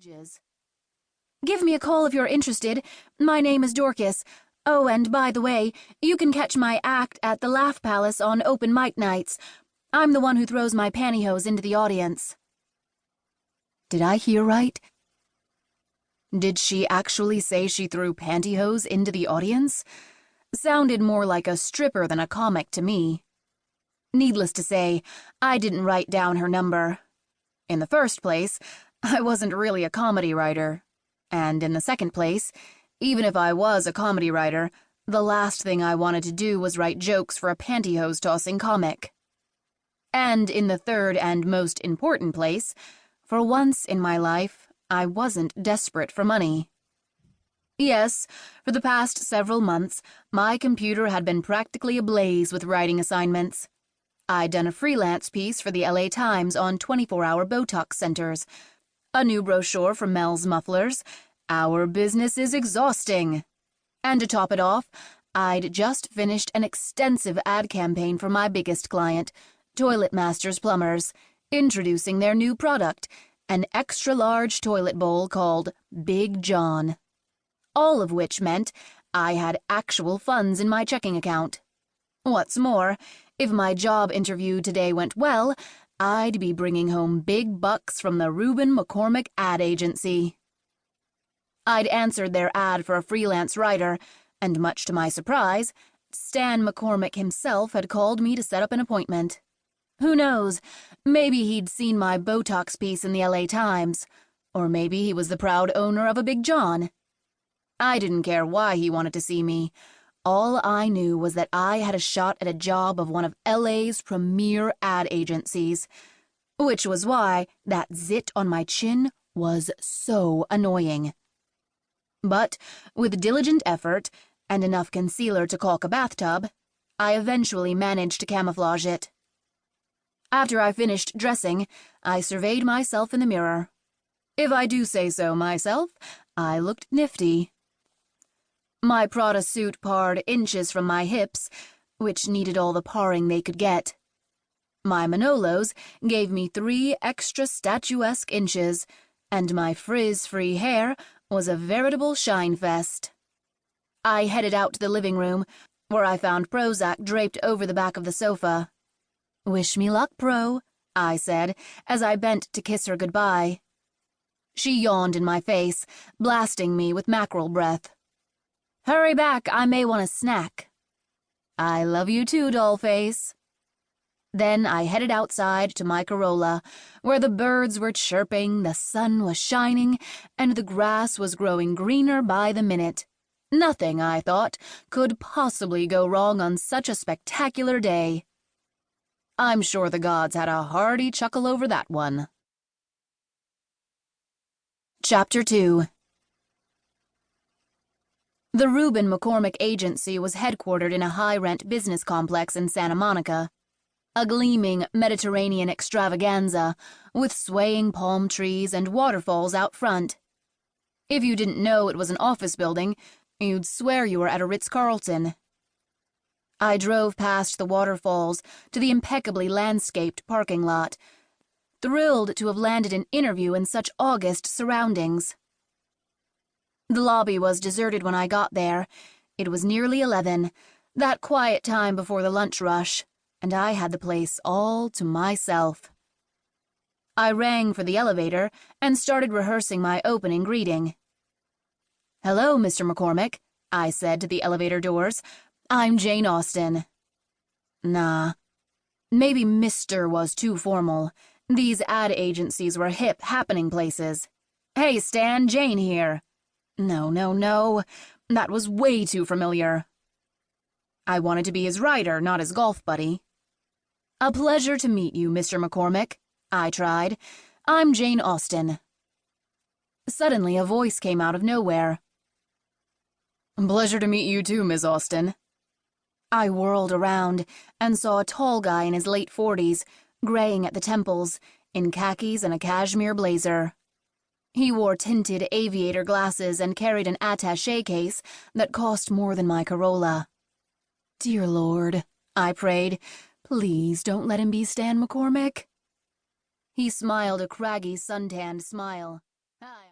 pages. "Give me a call if you're interested. My name is Dorcas. Oh, and by the way, you can catch my act at the Laugh Palace on open mic nights. I'm the one who throws my pantyhose into the audience." Did I hear right? Did she actually say she threw pantyhose into the audience? Sounded more like a stripper than a comic to me. Needless to say, I didn't write down her number. In the first place, I wasn't really a comedy writer. And in the second place, even if I was a comedy writer, the last thing I wanted to do was write jokes for a pantyhose-tossing comic. And in the third and most important place, for once in my life, I wasn't desperate for money. Yes, for the past several months, my computer had been practically ablaze with writing assignments. I'd done a freelance piece for the LA Times on 24-hour Botox centers, a new brochure for Mel's Mufflers, "Our Business is Exhausting." And to top it off, I'd just finished an extensive ad campaign for my biggest client, Toilet Masters Plumbers, introducing their new product, an extra-large toilet bowl called Big John. All of which meant I had actual funds in my checking account. What's more, if my job interview today went well, I'd be bringing home big bucks from the Reuben McCormick ad agency. I'd answered their ad for a freelance writer, and much to my surprise, Stan McCormick himself had called me to set up an appointment. Who knows, maybe he'd seen my Botox piece in the LA Times, or maybe he was the proud owner of a Big John. I didn't care why he wanted to see me. All I knew was that I had a shot at a job of one of LA's premier ad agencies, which was why that zit on my chin was so annoying. But with diligent effort and enough concealer to caulk a bathtub, I eventually managed to camouflage it. After I finished dressing, I surveyed myself in the mirror. If I do say so myself, I looked nifty. My Prada suit parred inches from my hips, which needed all the parring they could get. My Manolos gave me 3 extra statuesque inches, and my frizz-free hair was a veritable shine fest. I headed out to the living room, where I found Prozac draped over the back of the sofa. "Wish me luck, Pro," I said, as I bent to kiss her goodbye. She yawned in my face, blasting me with mackerel breath. "Hurry back, I may want a snack." "I love you too, dollface." Then I headed outside to my Corolla, where the birds were chirping, the sun was shining, and the grass was growing greener by the minute. Nothing, I thought, could possibly go wrong on such a spectacular day. I'm sure the gods had a hearty chuckle over that one. Chapter 2. The Reuben McCormick Agency was headquartered in a high-rent business complex in Santa Monica, a gleaming Mediterranean extravaganza with swaying palm trees and waterfalls out front. If you didn't know it was an office building, you'd swear you were at a Ritz-Carlton. I drove past the waterfalls to the impeccably landscaped parking lot, thrilled to have landed an interview in such august surroundings. The lobby was deserted when I got there. It was nearly 11, that quiet time before the lunch rush, and I had the place all to myself. I rang for the elevator and started rehearsing my opening greeting. "Hello, Mr. McCormick," I said to the elevator doors. "I'm Jaine Austen." Nah. Maybe Mr. was too formal. These ad agencies were hip, happening places. "Hey, Stan, Jaine here." No. That was way too familiar. I wanted to be his writer, not his golf buddy. "A pleasure to meet you, Mr. McCormick," I tried. "I'm Jaine Austen." Suddenly a voice came out of nowhere. "Pleasure to meet you too, Miss Austen." I whirled around and saw a tall guy in his late 40s, graying at the temples, in khakis and a cashmere blazer. He wore tinted aviator glasses and carried an attaché case that cost more than my Corolla. "Dear Lord," I prayed, "please don't let him be Stan McCormick." He smiled a craggy, suntanned smile. "Hi."